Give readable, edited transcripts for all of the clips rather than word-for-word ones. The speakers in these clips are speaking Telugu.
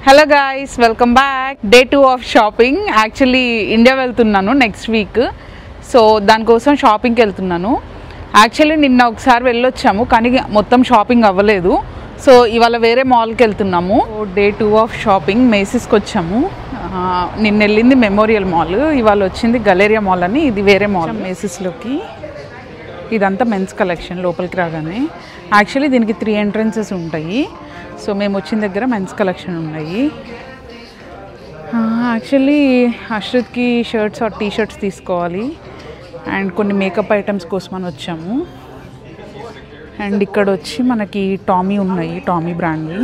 Hello guys, welcome back. Day 2 of shopping. Actually India వెళ్తున్నాను నెక్స్ట్ వీక్. సో దానికోసం షాపింగ్కి వెళ్తున్నాను. యాక్చువల్లీ నిన్న ఒకసారి వెళ్ళొచ్చాము, కానీ మొత్తం షాపింగ్ అవ్వలేదు. సో ఇవాళ వేరే మాల్కి వెళ్తున్నాము. Day 2 of shopping. మేసిస్కి వచ్చాము. నిన్న వెళ్ళింది మెమోరియల్ మాల్, ఇవాళ వచ్చింది గలేరియా మాల్ అని. ఇది వేరే మాల్. మేసిస్లోకి ఇదంతా మెన్స్ కలెక్షన్. లోపలికి రాగానే యాక్చువల్లీ దీనికి 3 ఎంట్రన్సెస్ ఉంటాయి. సో మేము వచ్చిన దగ్గర మెన్స్ కలెక్షన్ ఉన్నాయి. యాక్చువల్లీ అశ్రిత్కి షర్ట్స్ ఆర్ టీ షర్ట్స్ తీసుకోవాలి అండ్ కొన్ని మేకప్ ఐటమ్స్ కోసమని వచ్చాము. అండ్ ఇక్కడ వచ్చి మనకి టామీ ఉన్నాయి, టామీ బ్రాండ్వి.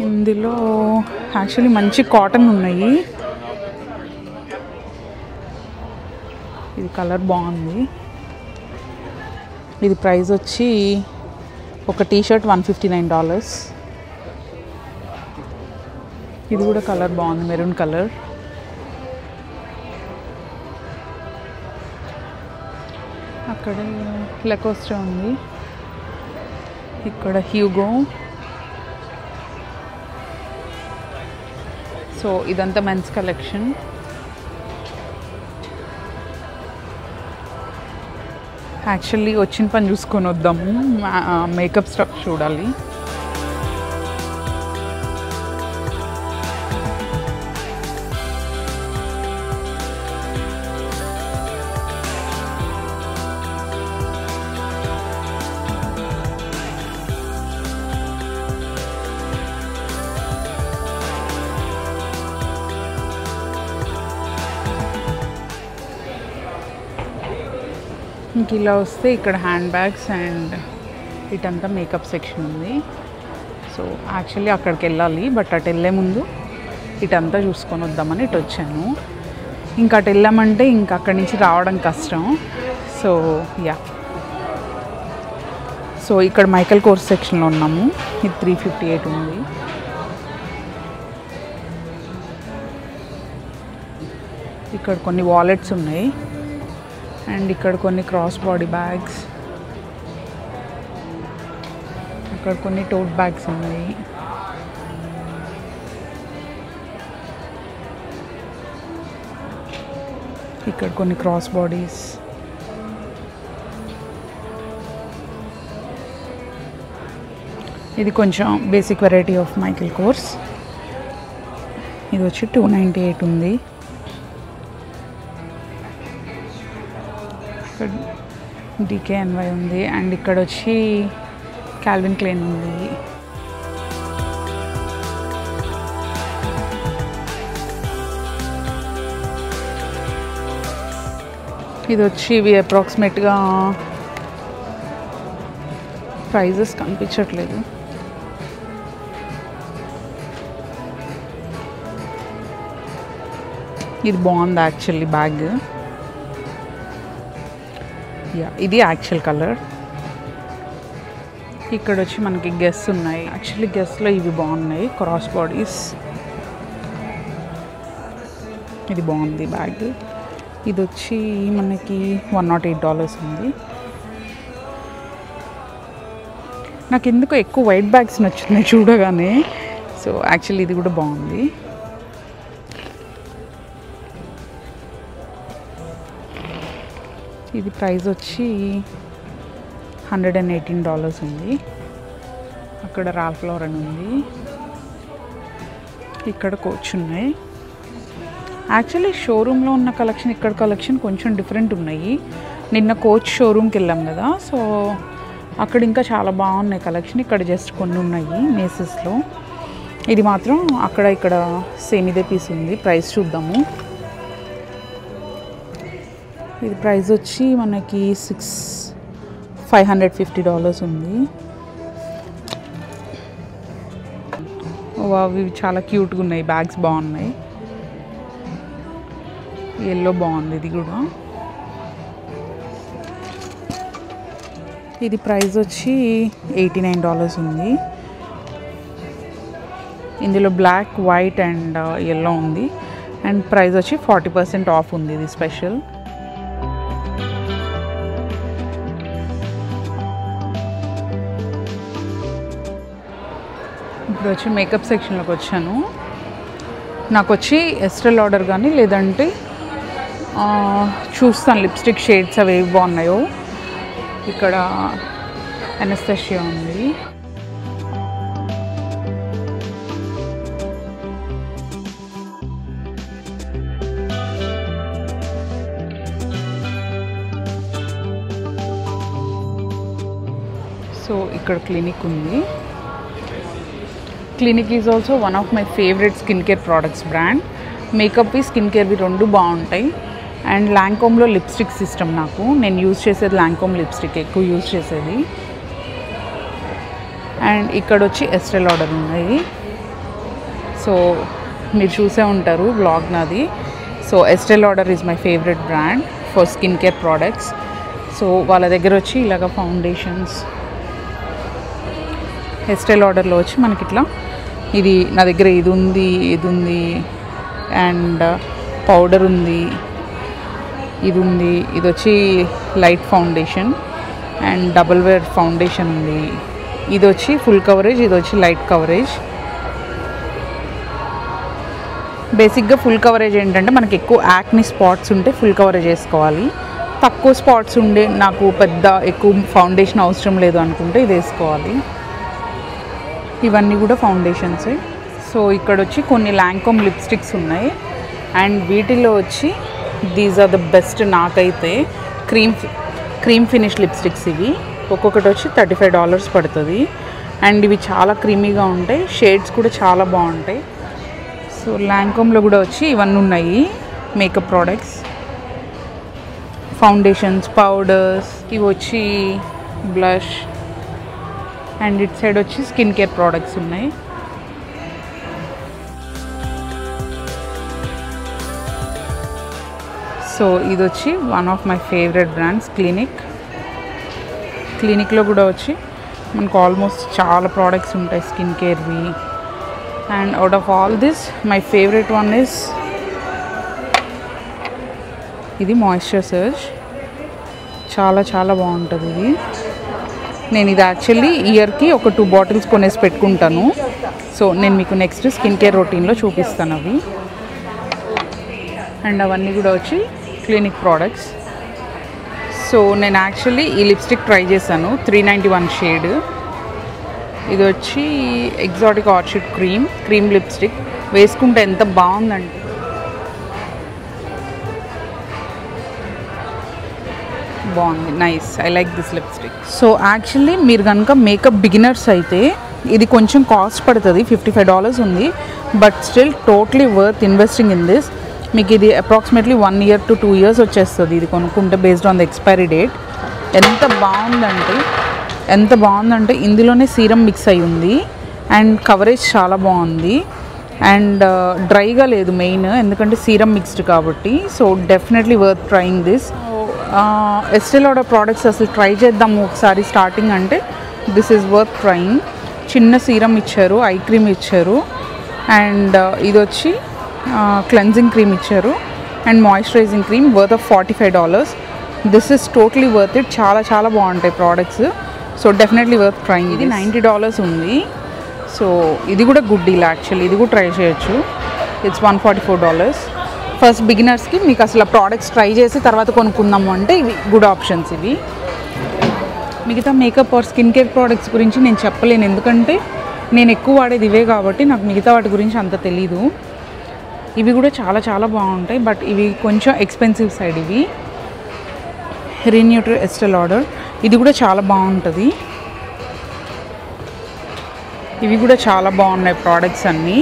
ఇందులో యాక్చువల్లీ మంచి కాటన్ ఉన్నాయి. ఇది కలర్ బాగుంది. ఇది ప్రైస్ వచ్చి ఒక టీ షర్ట్ $159. ఇది కూడా కలర్ బాగుంది, మెరూన్ కలర్. అక్కడ లెకోస్టా ఉంది, ఇక్కడ హ్యూగో. సో ఇదంతా మెన్స్ కలెక్షన్. యాక్చువల్లీ వచ్చిన పని చూసుకొని వద్దాము, మేకప్ స్టఫ్ చూడాలి. ఇంక ఇలా వస్తే ఇక్కడ హ్యాండ్ బ్యాగ్స్ అండ్ ఇటంతా మేకప్ సెక్షన్ ఉంది. సో యాక్చువల్లీ అక్కడికి వెళ్ళాలి, బట్ అటు వెళ్ళే ముందు ఇటంతా చూసుకొని వద్దామని ఇటు వచ్చాను. ఇంకా అటు వెళ్ళామంటే ఇంకా అక్కడి నుంచి రావడం కష్టం. సో యా, సో ఇక్కడ మైకల్ కోర్స్ సెక్షన్లో ఉన్నాము. ఇది $358 ఉంది. ఇక్కడ కొన్ని వాలెట్స్ ఉన్నాయి అండ్ ఇక్కడ కొన్ని క్రాస్ బాడీ బ్యాగ్స్, అక్కడ కొన్ని టోట్ బ్యాగ్స్ ఉన్నాయి. ఇక్కడ కొన్ని క్రాస్ బాడీస్. ఇది కొంచెం basic variety of Michael course. ఇది వచ్చి $298 ఉంది. DKNY ఉంది అండ్ ఇక్కడ వచ్చి కాల్విన్ క్లైన్ ఉంది. ఇది వచ్చి ఇవి అప్రాక్సిమేట్గా ప్రైజెస్ కనిపించట్లేదు. ఇది బాగుంది యాక్చువల్లీ బ్యాగ్. యా, ఇది యాక్చువల్ కలర్. ఇక్కడ వచ్చి మనకి గెస్ ఉన్నాయి. యాక్చువల్లీ గెస్లో ఇవి బాగున్నాయి, క్రాస్ బాడీస్. ఇది బాగుంది బ్యాగ్. ఇది వచ్చి మనకి $108 ఉంది. నాకు ఎందుకో ఎక్కువ వైట్ బ్యాగ్స్ నచ్చుతున్నాయి చూడగానే. సో యాక్చువల్లీ ఇది కూడా బాగుంది. ఇది ప్రైస్ వచ్చి $118 ఉంది. అక్కడ రాల్ఫ్ లారెన్ ఉంది. ఇక్కడ కోచ్ ఉన్నాయి. యాక్చువల్లీ షోరూంలో ఉన్న కలెక్షన్, ఇక్కడ కలెక్షన్ కొంచెం డిఫరెంట్ ఉన్నాయి. నిన్న కోచ్ షోరూమ్కి వెళ్ళాం కదా, సో అక్కడ ఇంకా చాలా బాగున్నాయి కలెక్షన్. ఇక్కడ జస్ట్ కొన్ని ఉన్నాయి మేసెస్లో. ఇది మాత్రం అక్కడ ఇక్కడ సేమ్ ఇదే పీస్ ఉంది. ప్రైస్ చూద్దాము. ఇది ప్రైస్ వచ్చి మనకి $550 ఉంది. ఇవి చాలా క్యూట్గా ఉన్నాయి. బ్యాగ్స్ బాగున్నాయి. ఎల్లో బాగుంది. ఇది కూడా. ఇది ప్రైస్ వచ్చి $89 ఉంది. ఇందులో బ్లాక్, వైట్ అండ్ ఎల్లో ఉంది. అండ్ ప్రైస్ వచ్చి 40% ఆఫ్ ఉంది. ఇది స్పెషల్. ఇప్పుడు వచ్చి మేకప్ సెక్షన్లోకి వచ్చాను. నాకు వచ్చి ఎస్టె లాడర్ కానీ లేదంటే చూస్తాను లిప్స్టిక్ షేడ్స్ అవి ఏవి బాగున్నాయో. ఇక్కడ అనస్థేషియా ఉంది. సో ఇక్కడ క్లినిక్ ఉంది. Clinique is also one of my favourite skin care products brand. మేకప్వి స్కిన్ కేర్వి రెండు బాగుంటాయి. అండ్ లాంకోమ్లో లిప్స్టిక్ సిస్టమ్ నేను యూజ్ చేసేది లాంకోమ్ లిప్స్టిక్ ఎక్కువ యూజ్ చేసేది. అండ్ ఇక్కడ వచ్చి ఎస్టె లాడర్ ఉన్నాయి. సో మీరు చూసే ఉంటారు బ్లాగ్ నాది. So Estee Lauder is my favourite brand for skin care products. So వాళ్ళ దగ్గర వచ్చి ఇలాగ ఫౌండేషన్స్ ఎస్టె లాడర్లో వచ్చి మనకి ఇట్లా ఇది నా దగ్గర ఇది ఉంది అండ్ పౌడర్ ఉంది, ఇది ఉంది. ఇది వచ్చి light foundation and double wear foundation ఉంది. ఇది వచ్చి ఫుల్ కవరేజ్, ఇది వచ్చి లైట్ కవరేజ్. బేసిక్గా ఫుల్ కవరేజ్ ఏంటంటే మనకి ఎక్కువ యాక్ని స్పాట్స్ ఉంటే ఫుల్ కవరేజ్ వేసుకోవాలి. తక్కువ స్పాట్స్ ఉండే నాకు పెద్ద ఎక్కువ ఫౌండేషన్ అవసరం లేదు అనుకుంటే ఇది వేసుకోవాలి. ఇవన్నీ కూడా ఫౌండేషన్సే. సో ఇక్కడ వచ్చి కొన్ని లాంకోమ్ లిప్స్టిక్స్ ఉన్నాయి. అండ్ వీటిలో వచ్చి దీస్ ఆర్ ద బెస్ట్ నాకైతే క్రీమ్ ఫినిష్ లిప్స్టిక్స్. ఇవి ఒక్కొక్కటి వచ్చి $35 పడుతుంది. అండ్ ఇవి చాలా క్రీమీగా ఉంటాయి, షేడ్స్ కూడా చాలా బాగుంటాయి. సో లాంకోమ్లో కూడా వచ్చి ఇవన్నీ ఉన్నాయి మేకప్ ప్రోడక్ట్స్, ఫౌండేషన్స్, పౌడర్స్. ఇవి వచ్చి బ్లష్. అండ్ ఇట్ సైడ్ వచ్చి స్కిన్ కేర్ ప్రోడక్ట్స్ ఉన్నాయి. సో ఇది వచ్చి one of my favourite brands క్లినిక్లో కూడా వచ్చి మనకు ఆల్మోస్ట్ చాలా ప్రోడక్ట్స్ ఉంటాయి స్కిన్ కేర్వి. And out of all this my favourite one is ఇది మాయిశ్చర్ సర్జ్. చాలా చాలా బాగుంటుంది ఇది. నేను ఇది యాక్చువల్లీ ఇయర్కి ఒక 2 బాటిల్స్ కొనేసి పెట్టుకుంటాను. సో నేను మీకు నెక్స్ట్ స్కిన్ కేర్ రొటీన్లో చూపిస్తాను అవి. అండ్ అవన్నీ కూడా వచ్చి క్లినిక్ ప్రోడక్ట్స్. సో నేను యాక్చువల్లీ ఈ లిప్స్టిక్ ట్రై చేశాను, 391 షేడ్. ఇది వచ్చి ఎగ్జాటిక్ ఆర్చిడ్ క్రీమ్ లిప్స్టిక్. వేసుకుంటే ఎంత బాగుందంటే బాగుంది, nice. I like this lipstick. So actually మీరు కనుక మేకప్ బిగినర్స్ అయితే ఇది కొంచెం కాస్ట్ పడుతుంది, $55 ఉంది. But still totally worth investing in this. మీకు ఇది అప్రాక్సిమేట్లీ 1 year to 2 years వచ్చేస్తుంది ఇది కొనుక్కుంటే based on the expiry date. ఎంత బాగుందంటే ఇందులోనే సీరం మిక్స్ అయి ఉంది. అండ్ కవరేజ్ చాలా బాగుంది. అండ్ డ్రైగా లేదు మెయిన్, ఎందుకంటే సీరం మిక్స్డ్ కాబట్టి. So definitely worth trying this. Estee Lauder products అసలు ట్రై చేద్దాము ఒకసారి స్టార్టింగ్ అంటే దిస్ ఈజ్ వర్త్ ట్రయింగ్. చిన్న సీరం ఇచ్చారు, ఐ క్రీమ్ ఇచ్చారు, అండ్ ఇది వచ్చి క్లెన్జింగ్ క్రీమ్ ఇచ్చారు, and moisturising cream worth of $45. This is totally worth it. చాలా చాలా బాగుంటాయి products. So definitely worth trying. ఇది $90 ఉంది. సో ఇది కూడా గుడ్ డీల్ యాక్చువల్లీ. ఇది కూడా ట్రై చేయొచ్చు. ఇట్స్ $144. ఫస్ట్ బిగినర్స్కి మీకు అసలు ప్రోడక్ట్స్ ట్రై చేసి తర్వాత కొనుక్కుందాము అంటే ఇవి గుడ్ ఆప్షన్స్. ఇవి మిగతా makeup are skin care products గురించి నేను చెప్పలేను, ఎందుకంటే నేను ఎక్కువ వాడేది ఇవే కాబట్టి నాకు మిగతా వాటి గురించి అంత తెలీదు. ఇవి కూడా చాలా చాలా బాగుంటాయి, బట్ ఇవి కొంచెం ఎక్స్పెన్సివ్ సైడ్. ఇవి రీన్యూట్రీ ఎస్టె లాడర్, ఇది కూడా చాలా బాగుంటుంది. ఇవి కూడా చాలా బాగున్నాయి ప్రోడక్ట్స్ అన్నీ.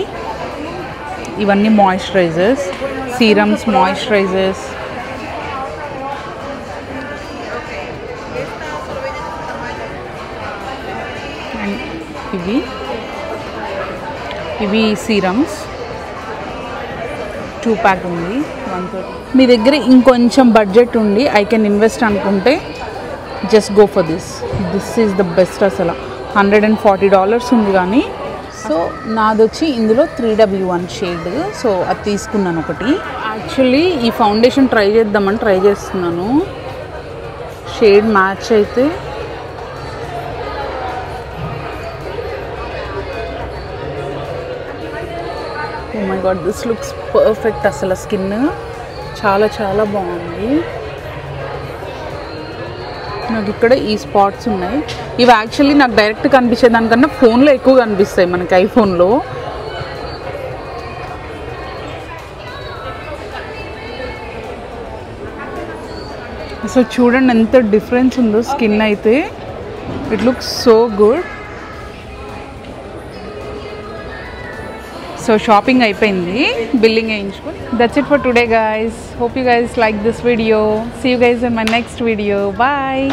ఇవన్నీ మాయిశ్చరైజర్స్, సీరమ్స్, మాయిశ్చరైజర్స్. అండ్ ఇవి సీరమ్స్ 2 pack ఉంది 130. మీ దగ్గర ఇంకొంచెం బడ్జెట్ ఉండి ఐ కెన్ ఇన్వెస్ట్ అనుకుంటే just go for this is the best. అసలు $140 ఉంది కానీ. సో నాది వచ్చి ఇందులో 3W1 షేడ్. సో అది తీసుకున్నాను ఒకటి. యాక్చువల్లీ ఈ ఫౌండేషన్ ట్రై చేద్దామని ట్రై చేస్తున్నాను. షేడ్ మ్యాచ్ అయితే oh my god, this looks perfect. అసలు స్కిన్ చాలా చాలా బాగుంది. నాకు ఇక్కడ ఈ స్పాట్స్ ఉన్నాయి. ఇవి యాక్చువల్లీ నాకు డైరెక్ట్ కనిపించే దానికన్నా ఫోన్లో ఎక్కువ కనిపిస్తాయి మనకి, ఐఫోన్లో. సో చూడండి ఎంత డిఫరెన్స్ ఉందో స్కిన్ అయితే. It looks so good. So shopping అయిపోయింది, బిల్లింగ్ వేయించుకొని. That's it for today guys. Hope you guys like this video. See you guys in my next video. Bye.